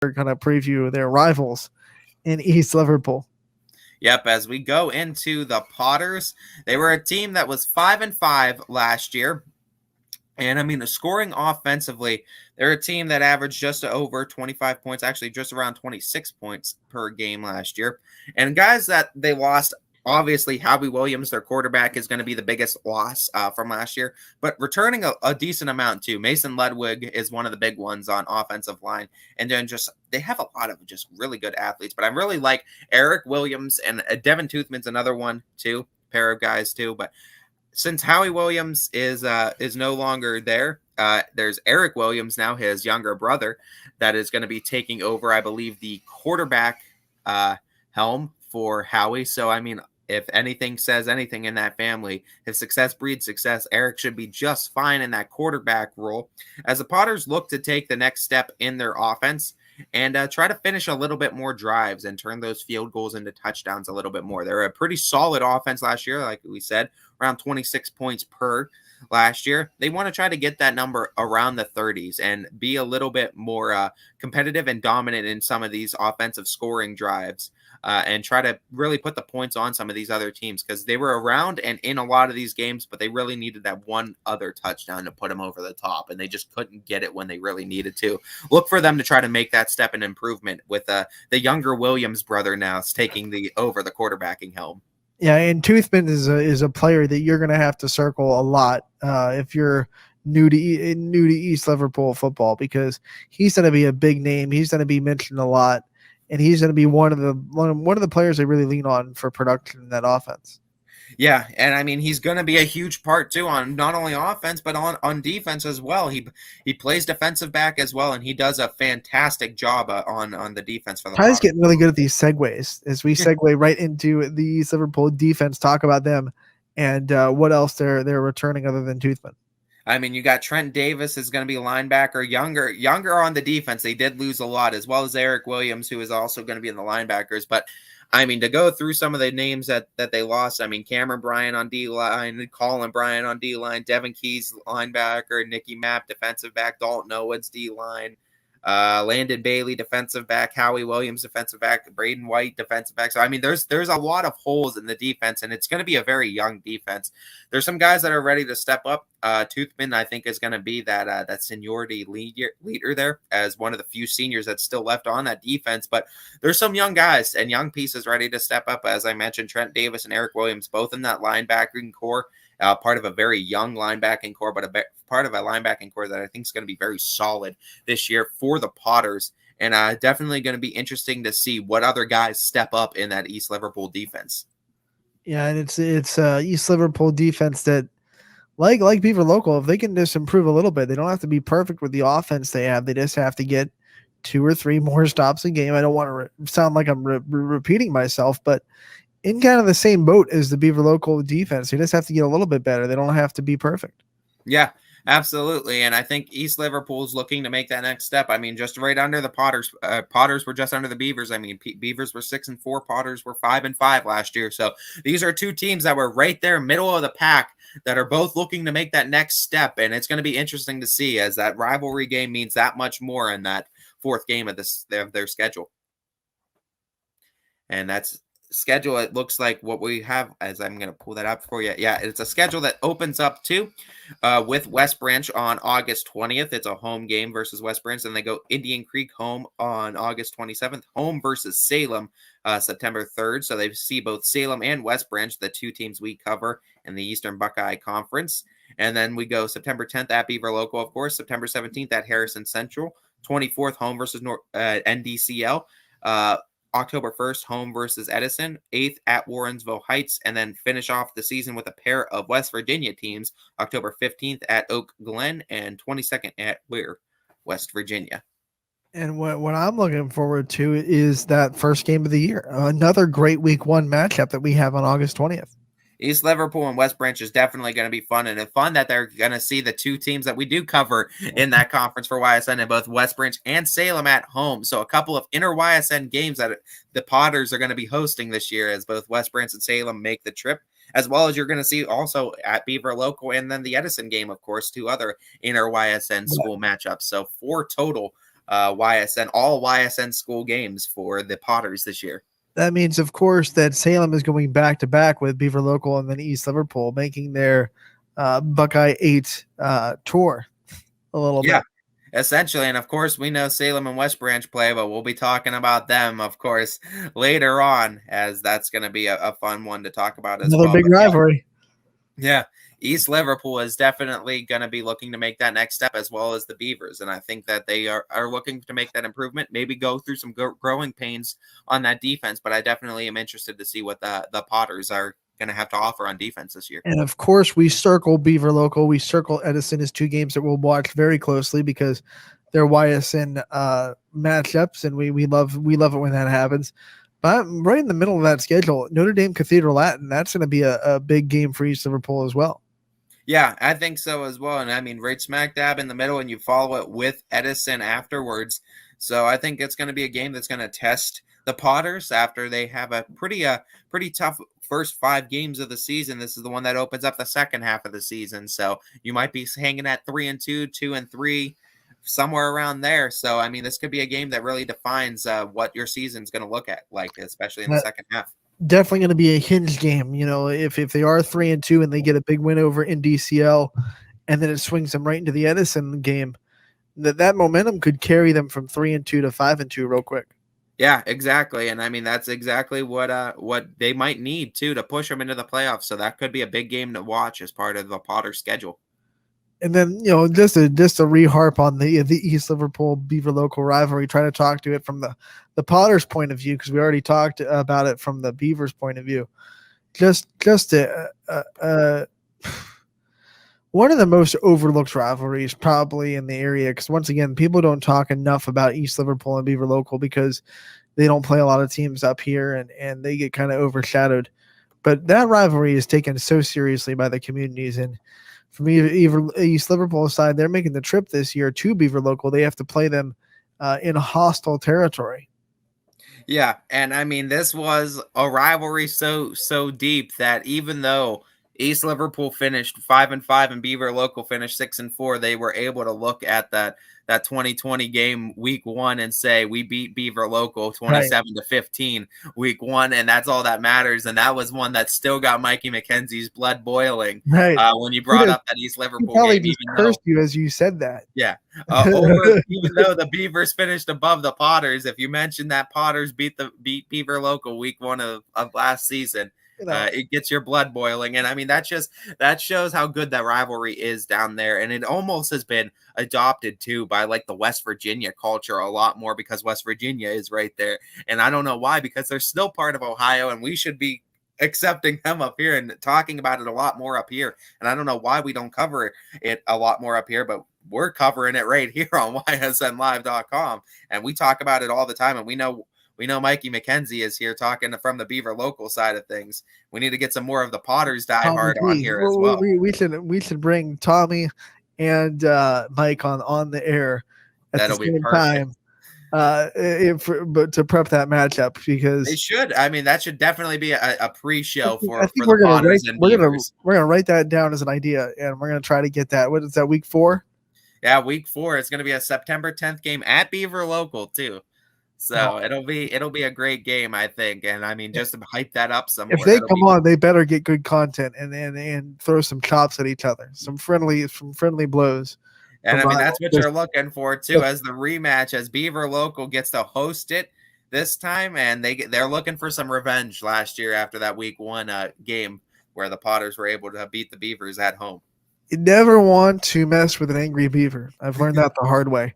kind of preview their rivals in East Liverpool. Yep, as we go into the Potters, they were a team that was 5-5 last year. And I mean, scoring offensively, they're a team that averaged just over 25 points, actually just around 26 points per game last year. And guys that they lost, obviously, Howie Williams, their quarterback, is going to be the biggest loss from last year. But returning a decent amount too. Mason Ludwig is one of the big ones on offensive line. And then just they have a lot of just really good athletes. But I really like Eric Williams, and Devin Toothman's another one too, pair of guys too. But since Howie Williams is no longer there, there's Eric Williams now, his younger brother, that is going to be taking over, I believe, the quarterback helm for Howie. So, I mean, if anything says anything in that family, if success breeds success, Eric should be just fine in that quarterback role. As the Potters look to take the next step in their offense and try to finish a little bit more drives and turn those field goals into touchdowns a little bit more. They're a pretty solid offense last year, like we said, around 26 points per last year. They want to try to get that number around the 30s and be a little bit more competitive and dominant in some of these offensive scoring drives. And try to really put the points on some of these other teams, because they were around and in a lot of these games, but they really needed that one other touchdown to put them over the top, and they just couldn't get it when they really needed to. Look for them to try to make that step in improvement with the younger Williams brother now taking the quarterbacking helm. Yeah, and Toothman is a player that you're going to have to circle a lot if you're new to East Liverpool football, because he's going to be a big name. He's going to be mentioned a lot. And he's going to be one of the players they really lean on for production in that offense. Yeah, and I mean, he's going to be a huge part too on not only offense but on defense as well. He plays defensive back as well, and he does a fantastic job on the defense for the Ty's Potters. getting really good at these segues as we segue right into the East Liverpool defense. Talk about them and what else they're returning other than Toothman. I mean, you got Trent Davis is going to be a linebacker, younger on the defense. They did lose a lot, as well as Eric Williams, who is also going to be in the linebackers. But I mean, to go through some of the names that they lost, I mean, Cameron Bryant on D-line, Colin Bryant on D-line, Devin Keys linebacker, Nicky Mapp defensive back, Dalton Owens D-line, Landon Bailey defensive back, Howie Williams defensive back, Braden White defensive back. So I mean, there's a lot of holes in the defense, and it's going to be a very young defense. There's some guys that are ready to step up. Toothman, I think, is going to be that seniority leader there, as one of the few seniors that's still left on that defense. But there's some young guys and young pieces ready to step up. As I mentioned, Trent Davis and Eric Williams, both in that linebacking core. Part of a very young linebacking core, but part of a linebacking core that I think is going to be very solid this year for the Potters. And definitely going to be interesting to see what other guys step up in that East Liverpool defense. Yeah, and it's East Liverpool defense that, like Beaver Local, if they can just improve a little bit, they don't have to be perfect with the offense they have. They just have to get 2 or 3 more stops a game. I don't want to sound like I'm repeating myself, but in kind of the same boat as the Beaver Local defense. They just have to get a little bit better. They don't have to be perfect. Yeah, absolutely. And I think East Liverpool is looking to make that next step. I mean, just right under the Potters. Potters were just under the Beavers. I mean, Beavers were 6-4. Potters were 5-5 last year. So these are two teams that were right there, middle of the pack, that are both looking to make that next step. And it's going to be interesting to see, as that rivalry game means that much more in that fourth game of their schedule. And that's schedule. It looks like what we have, as I'm going to pull that up for you. Yeah, it's a schedule that opens up too with West Branch on August 20th. It's a home game versus West Branch. Then they go Indian Creek home on August 27th, home versus Salem September 3rd. So they see both Salem and West Branch, the two teams we cover in the Eastern Buckeye Conference. And then we go September 10th at Beaver Local, of course, September 17th at Harrison Central, 24th home versus NDCL. October 1st, home versus Edison, 8th at Warrensville Heights, and then finish off the season with a pair of West Virginia teams, October 15th at Oak Glen and 22nd at Weir, West Virginia. And what I'm looking forward to is that first game of the year, another great week 1 matchup that we have on August 20th. East Liverpool and West Branch is definitely going to be fun, and it's fun that they're going to see the two teams that we do cover in that conference for YSN, and both West Branch and Salem at home. So a couple of inter YSN games that the Potters are going to be hosting this year, as both West Branch and Salem make the trip, as well as you're going to see also at Beaver Local and then the Edison game, of course, 2 other inter YSN school matchups. So 4 total all YSN school games for the Potters this year. That means, of course, that Salem is going back to back with Beaver Local and then East Liverpool, making their Buckeye 8 tour a little Yeah, bit. essentially. And of course, we know Salem and West Branch play, but we'll be talking about them, of course, later on, as that's going to be a fun one to talk about as Another well. big But rivalry. yeah, East Liverpool is definitely going to be looking to make that next step, as well as the Beavers. And I think that they are looking to make that improvement, maybe go through some growing pains on that defense. But I definitely am interested to see what the Potters are going to have to offer on defense this year. And of course, we circle Beaver Local. We circle Edison as two games that we'll watch very closely because they're YSN matchups, and we love it when that happens. But right in the middle of that schedule, Notre Dame Cathedral Latin, that's going to be a big game for East Liverpool as well. Yeah, I think so as well. And I mean, right smack dab in the middle, and you follow it with Edison afterwards. So I think it's going to be a game that's going to test the Potters after they have a pretty tough first 5 games of the season. This is the one that opens up the second half of the season. So you might be hanging at 3-2, 2-3, somewhere around there. So I mean, this could be a game that really defines what your season's going to look at like, especially in the second half. Definitely going to be a hinge game. You know, if they are 3-2 and they get a big win over NDCL, and then it swings them right into the Edison game, that momentum could carry them from 3-2 to 5-2 real quick. Yeah, exactly. And I mean, that's exactly what they might need too to push them into the playoffs. So that could be a big game to watch as part of the Potter schedule. And then, you know, just to re-harp on the East Liverpool Beaver Local rivalry, try to talk to it from the Potters' point of view, because we already talked about it from the Beavers' point of view. Just one of the most overlooked rivalries probably in the area, because once again, people don't talk enough about East Liverpool and Beaver Local because they don't play a lot of teams up here, and they get kind of overshadowed. But that rivalry is taken so seriously by the communities, and from East Liverpool side, they're making the trip this year to Beaver Local. They have to play them in hostile territory. Yeah, and I mean, this was a rivalry so deep that even though East Liverpool finished 5-5 and Beaver Local finished 6-4, they were able to look at that 2020 game week 1 and say we beat Beaver Local 27-15 week 1, and that's all that matters. And that was one that still got Mikey McKenzie's blood boiling when you brought up that East Liverpool game. He cursed you as you said that. Yeah, even though the Beavers finished above the Potters, if you mentioned that Potters beat Beaver Local week 1 of last season, it gets your blood boiling. And I mean, that shows how good that rivalry is down there. And it almost has been adopted too by like the West Virginia culture a lot more, because West Virginia is right there. And I don't know why, because they're still part of Ohio, and we should be accepting them up here and talking about it a lot more up here. And I don't know why we don't cover it a lot more up here, but we're covering it right here on ysnlive.com. And we talk about it all the time. And we know Mikey McKenzie is here talking from the Beaver Local side of things. We need to get some more of the Potters diehard on here as well. We should bring Tommy and Mike on the air at the same time, but to prep that matchup, because they should. I mean, that should definitely be a pre-show for the Potters and Beavers. We're gonna write that down as an idea, and we're gonna try to get that. What is that, week 4? Yeah, week 4. It's gonna be a September 10th game at Beaver Local too. So it'll be a great game, I think. And I mean, just to hype that up some more. If they come on, they better get good content and throw some chops at each other, some friendly blows. And I mean, that's what you're looking for too, as the rematch, as Beaver Local gets to host it this time, and they're looking for some revenge last year after that week 1 game where the Potters were able to beat the Beavers at home. You never want to mess with an angry beaver. I've learned that the hard way.